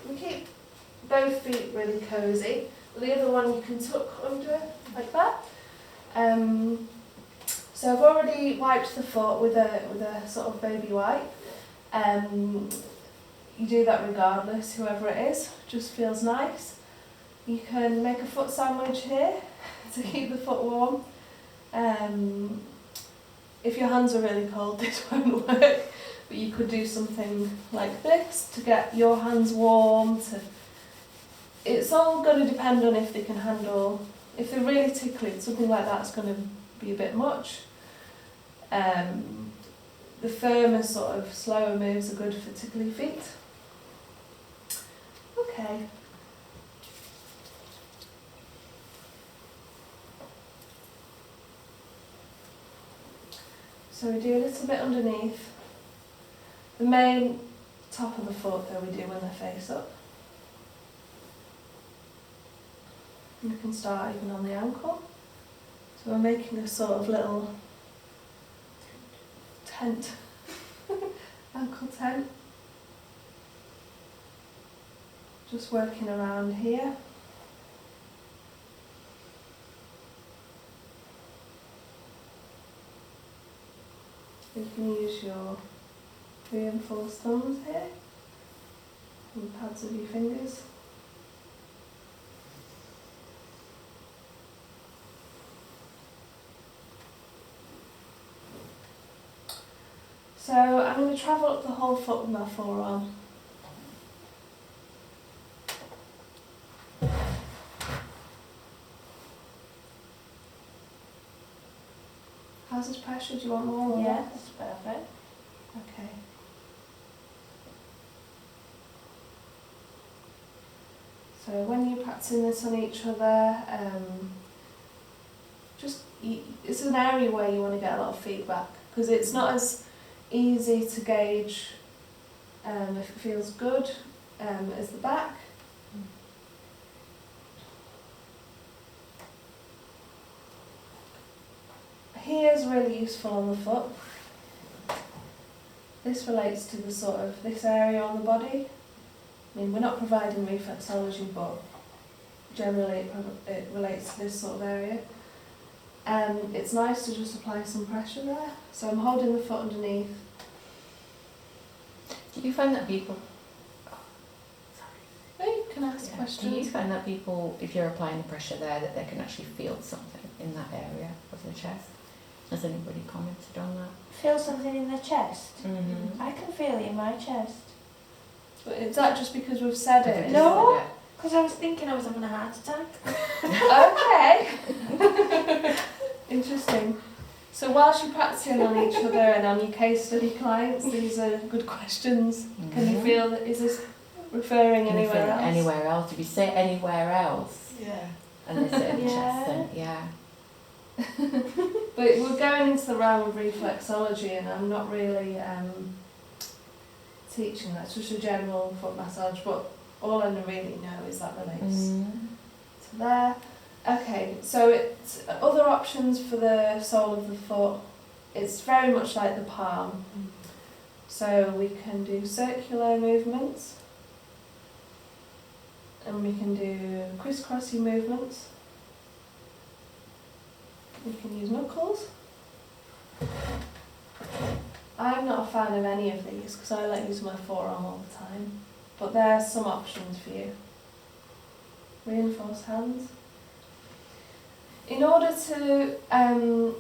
we keep both feet really cosy. The other one you can tuck under like that. So I've already wiped the foot with a sort of baby wipe. You do that regardless, whoever it is, just feels nice. You can make a foot sandwich here to keep the foot warm. If your hands are really cold, this won't work, but you could do something like this to get your hands warm. It's all going to depend on if they can handle, if they're really tickly, something like that's going to be a bit much. The firmer sort of slower moves are good for tickly feet. Okay. So we do a little bit underneath. The main top of the foot though we do when they're face up. And we can start even on the ankle. So we're making a sort of little tent, ankle tent. Just working around here. You can use your reinforced thumbs here, and pads of your fingers. So I'm going to travel up the whole foot with my forearm. How's this pressure? Do you want more? Yeah, that's perfect. Okay. So when you're practicing this on each other, it's an area where you want to get a lot of feedback, because it's not as easy to gauge if it feels good as the back. Here is really useful on the foot. This relates to the sort of this area on the body. I mean, we're not providing reflexology, but generally it relates to this sort of area. It's nice to just apply some pressure there. So I'm holding the foot underneath. Do you find that people... Oh, you can ask questions. Do you find that people, if you're applying the pressure there, that they can actually feel something in that area of the chest? Has anybody commented on that? Feel something in the chest? Mm-hmm. I can feel it in my chest. But is that just because we've said it? No. Because I was thinking I was having a heart attack. Okay. Interesting. So whilst you're practicing on each other and on your case study clients, these are good questions. Mm-hmm. Can you feel that, is this referring Can you anywhere feel else? Anywhere else? If you say anywhere else, Yeah. and they say in the Yeah. chest, then yeah. But we're going into the realm of reflexology, and I'm not really teaching that. It's just a general foot massage, but all I really know is that relates to there. Okay, so it's other options for the sole of the foot. It's very much like the palm. So we can do circular movements, and we can do crisscrossy movements. We can use knuckles. I'm not a fan of any of these because I like using my forearm all the time, but there are some options for you. Reinforced hands. In order to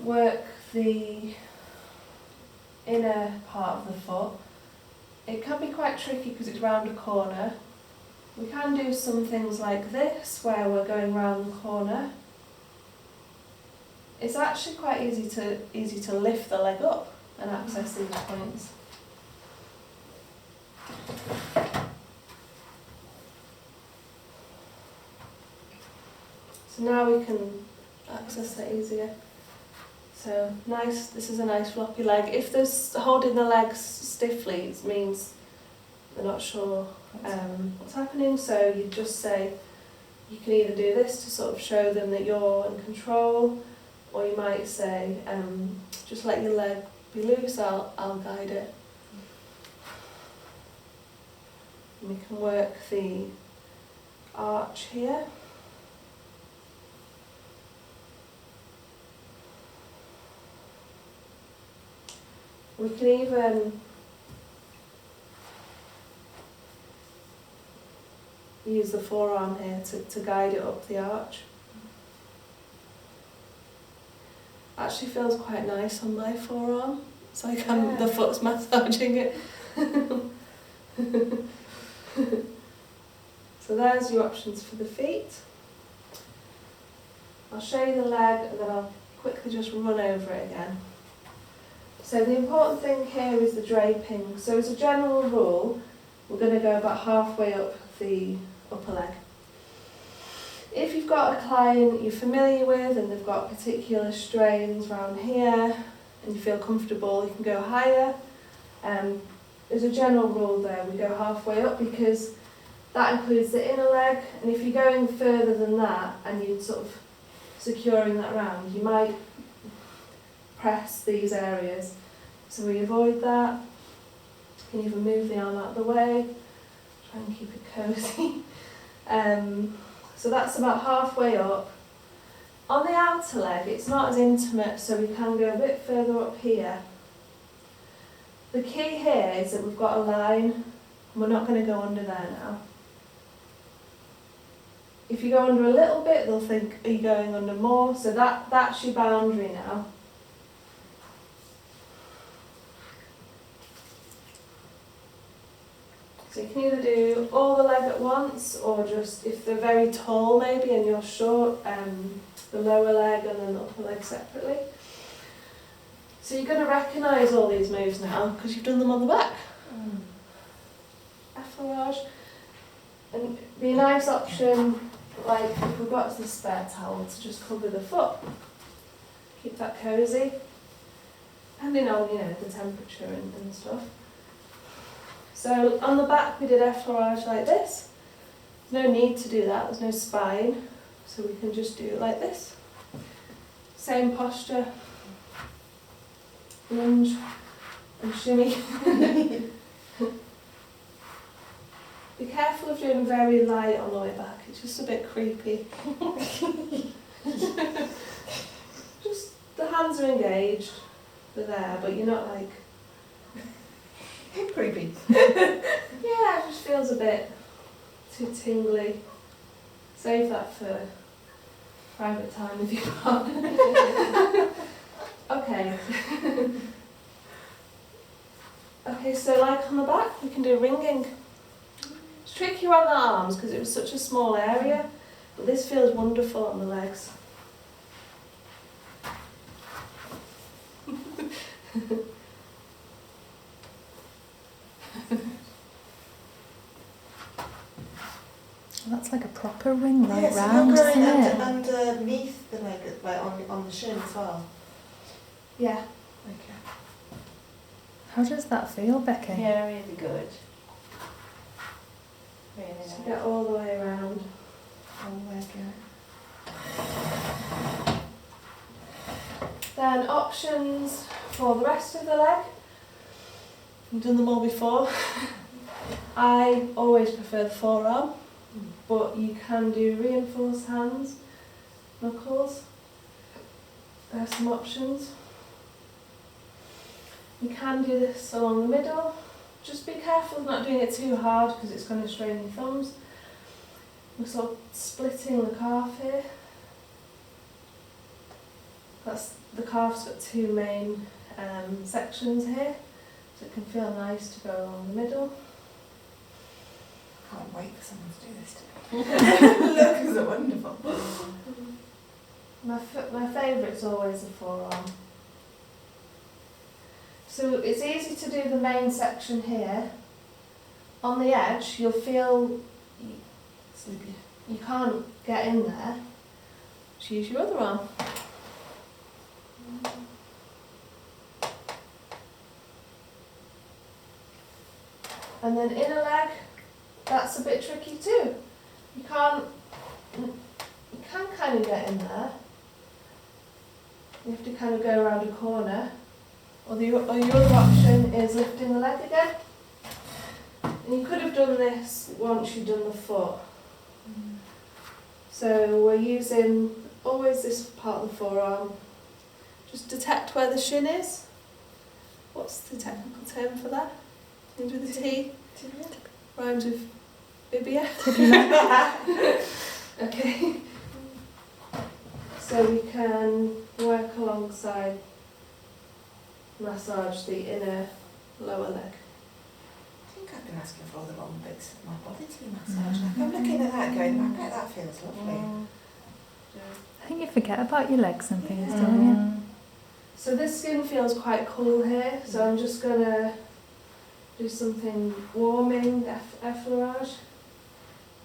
work the inner part of the foot, it can be quite tricky because it's round a corner. We can do some things like this where we're going round the corner. It's actually quite easy to lift the leg up and access these points. So now we can access that easier. So nice, this is a nice floppy leg. If there's holding the legs stiffly, it means they're not sure what's happening. So you just say, you can either do this to sort of show them that you're in control, or you might say, just let your leg be loose, I'll guide it. And we can work the arch here. We can even use the forearm here to guide it up the arch. Actually feels quite nice on my forearm. It's like the foot's massaging it. So there's your options for the feet. I'll show you the leg and then I'll quickly just run over it again. So the important thing here is the draping. So as a general rule, we're going to go about halfway up the upper leg. If you've got a client you're familiar with and they've got particular strains around here and you feel comfortable, you can go higher. As a general rule though, we go halfway up because that includes the inner leg, and if you're going further than that and you're sort of securing that round, you might press these areas. So we avoid that. You can even move the arm out of the way, try and keep it cosy. So that's about halfway up. On the outer leg, it's not as intimate, so we can go a bit further up here. The key here is that we've got a line, and we're not going to go under there now. If you go under a little bit, they'll think, are you going under more? So that's your boundary now. So you can either do all the leg at once, or just, if they're very tall maybe and you're short, the lower leg and then the upper leg separately. So you're going to recognise all these moves now because you've done them on the back. Effleurage. And it'd be a nice option, like if we've got the spare towel, to just cover the foot. Keep that cosy. Depending on, the temperature and stuff. So on the back we did effleurage like this. There's no need to do that, there's no spine. So we can just do it like this. Same posture. Lunge and shimmy. Be careful of doing very light on the way back, it's just a bit creepy. Just the hands are engaged, they're there, but you're not like... Creepy. Yeah, it just feels a bit too tingly. Save that for private time with your partner. Okay. Okay, so like on the back, we can do ringing. It's trickier on the arms because it was such a small area, but this feels wonderful on the legs. That's like a proper ring right Yes, round, look isn't right it? underneath the leg, like on the shin as well. Yeah. Okay. How does that feel, Becky? Yeah, really good. Really So nice. get all the way around. Oh my god. Then options for the rest of the leg. I've done them all before. I always prefer the forearm, but you can do reinforced hands, knuckles. There's some options. You can do this along the middle. Just be careful of not doing it too hard because it's going to strain your thumbs. We're sort of splitting the calf here. The calf's got two main sections here, so it can feel nice to go along the middle. Can't wait for someone to do this to me. Look, is it wonderful? My favourite's always the forearm. So it's easy to do the main section here. On the edge, you'll feel Sleepy. you can't get in there. Just use your other arm. And then inner leg, that's a bit tricky too. You can kind of get in there. You have to kind of go around a corner. Or your other option is lifting the leg again. And you could have done this once you've done the foot. So we're using always this part of the forearm. Just detect where the shin is. What's the technical term for that? Ends with a T. Rhymes with Bibia. Okay. So we can work alongside massage the inner lower leg. I think I've been asking for all the wrong bits of my body to be massaged. Like, I'm looking at that going, I bet that feels lovely. I think you forget about your legs and things, don't you? So this skin feels quite cool here, so I'm just going to do something warming, effleurage.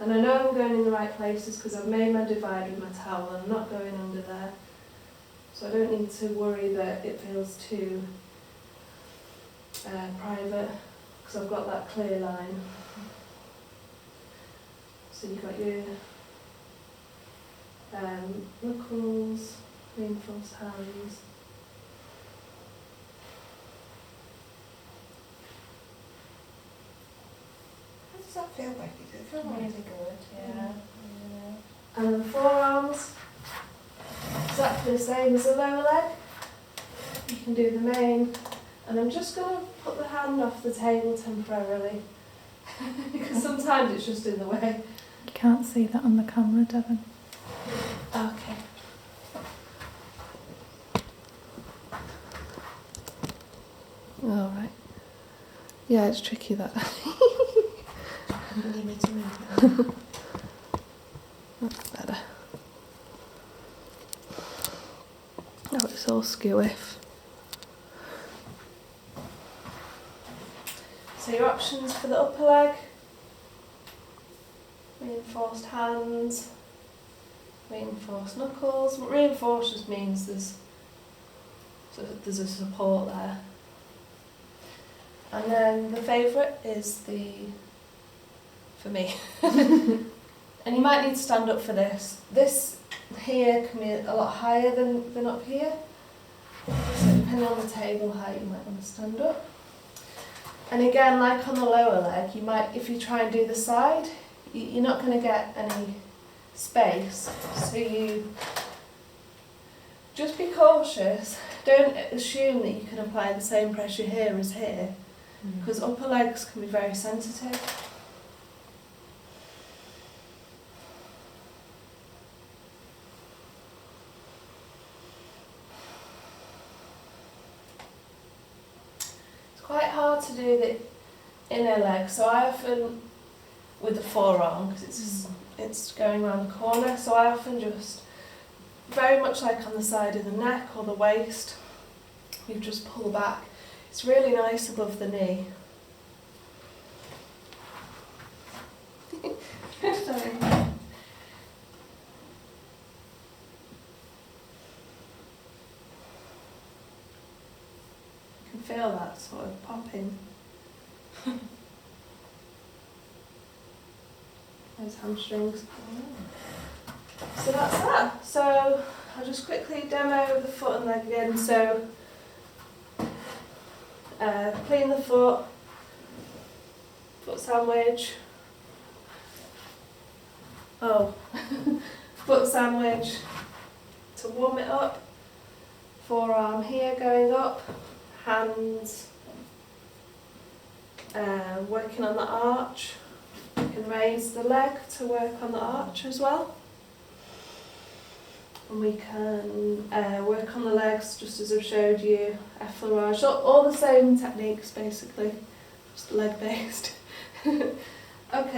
And I know I'm going in the right places because I've made my divide with my towel and I'm not going under there. So I don't need to worry that it feels too private because I've got that clear line. So you've got your knuckles, reinforced hands. How does that feel, Becky? Does it feel Really right? good, yeah. And the forearms, exactly the same as the lower leg. You can do the main. And I'm just going to put the hand off the table temporarily because sometimes it's just in the way. You can't see that on the camera, Devon. Okay. All right. Yeah, it's tricky that. You need me to move now? That's better. Oh, it's all skew-if. So your options for the upper leg: reinforced hands, reinforced knuckles. Reinforced just means there's a support there. And then the favourite is for me. And you might need to stand up for this. This here can be a lot higher than up here. So depending on the table height, you might want to stand up. And again, like on the lower leg, you might, if you try and do the side, you're not going to get any space. So you just be cautious. Don't assume that you can apply the same pressure here as here, because upper legs can be very sensitive. Quite hard to do the inner leg, so I often, with the forearm, because it's going around the corner, so I often just, very much like on the side of the neck or the waist, you just pull back. It's really nice above the knee. Sorry. Feel that sort of popping. Those hamstrings. So that's that. So I'll just quickly demo the foot and leg again. So clean the foot sandwich. Foot sandwich to warm it up. Forearm here going up. Hands working on the arch. You can raise the leg to work on the arch as well. And we can work on the legs just as I've showed you, effleurage, all the same techniques basically, just leg based. Okay.